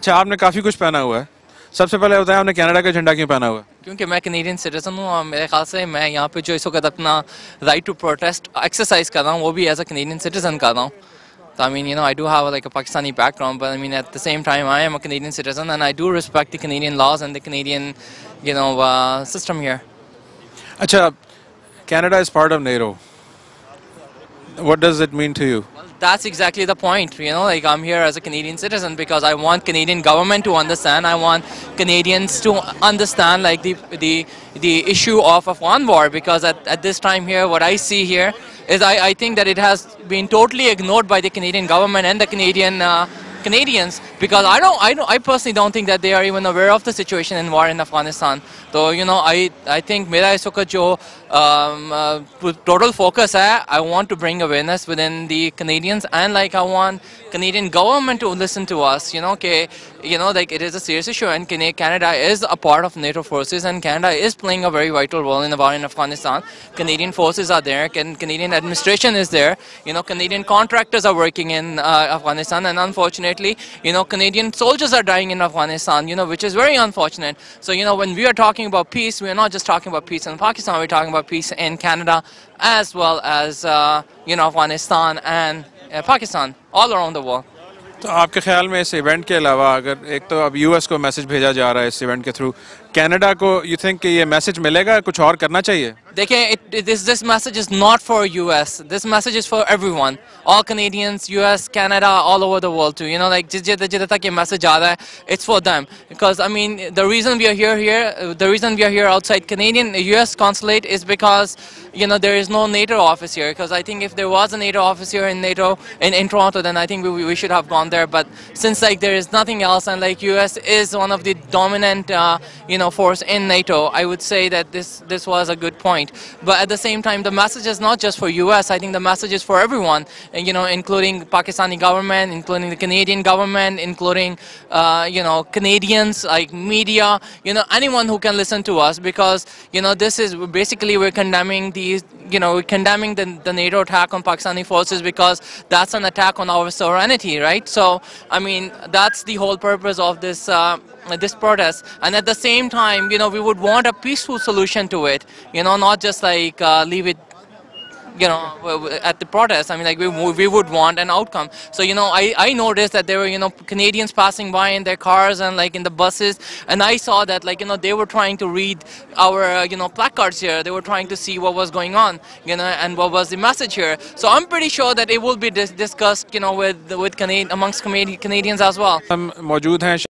अच्छा, आपने काफ़ी कुछ पहना हुआ है। सबसे पहले बताएं, आपने कनाडा का झंडा क्यों पहना हुआ है? क्योंकि मैं कैनेडियन सिटीज़न हूँ और मेरे ख्याल से मैं यहाँ पे जो इस वक्त अपना राइट टू प्रोटेस्ट एक्सरसाइज कर रहा हूँ वो भी एज अ कैनेडियन सिटीज़न कर रहा हूँ. So I mean, I do have like a Pakistani background, but I mean at the same time I am a Canadian citizen and I do respect the Canadian laws and the Canadian, system here. अच्छा, Canada is part of NATO. What does it mean to you? That's exactly the point, like I'm here as a Canadian citizen because I want Canadian government to understand. I want Canadians to understand like the issue of Afghan war, because at this time here, what I see here is I think that it has been totally ignored by the Canadian government and the Canadians, because I personally don't think that they are even aware of the situation in war in Afghanistan. So I think मेरा इस वक्त जो total focus है, I want to bring awareness within the Canadians, and like I want Canadian government to listen to us. Like it is a serious issue, and Canada is a part of NATO forces, and Canada is playing a very vital role in the war in Afghanistan. Canadian forces are there, Canadian administration is there. Canadian contractors are working in Afghanistan, and unfortunately, Canadian soldiers are dying in Afghanistan, which is very unfortunate. So, when we are talking about peace, we are not just talking about peace in Pakistan, we're talking about peace in Canada as well as, Afghanistan and Pakistan, all around the world. तो आपके ख्याल में इस event के अलावा, अगर एक तो अब यूएस को मैसेज भेजा जा रहा है इस इवेंट के थ्रू, कनाडा को यू थिंक कि ये मैसेज मिलेगा, कुछ और करना चाहिए? देखिए, this message is not for US. This message is for everyone, all Canadians, US, Canada, all over the world too. Like जिधर तक ये message आ रहा है, it's for them. Because I mean, the reason we are here outside Canadian US Consulate is because there is no NATO office here. Because I think if there was a NATO office here in Toronto, then I think we should have gone there. But since like there is nothing else, and like US is one of the dominant force in NATO, I would say that this was a good point. But at the same time, the message is not just for US. I think the message is for everyone, including Pakistani government, including the Canadian government, including Canadians, like media, anyone who can listen to us, because this is basically we're condemning the NATO attack on Pakistani forces, because that's an attack on our sovereignty, right? So I mean, that's the whole purpose of this protest. And at the same time, we would want a peaceful solution to it, not just like leave it at the protest. I mean, like we would want an outcome. So I noticed that there were Canadians passing by in their cars and like in the buses, and I saw that like they were trying to read our placards here. They were trying to see what was going on, and what was the message here. So I'm pretty sure that it will be discussed amongst Canadians as well. हम मौजूद हैं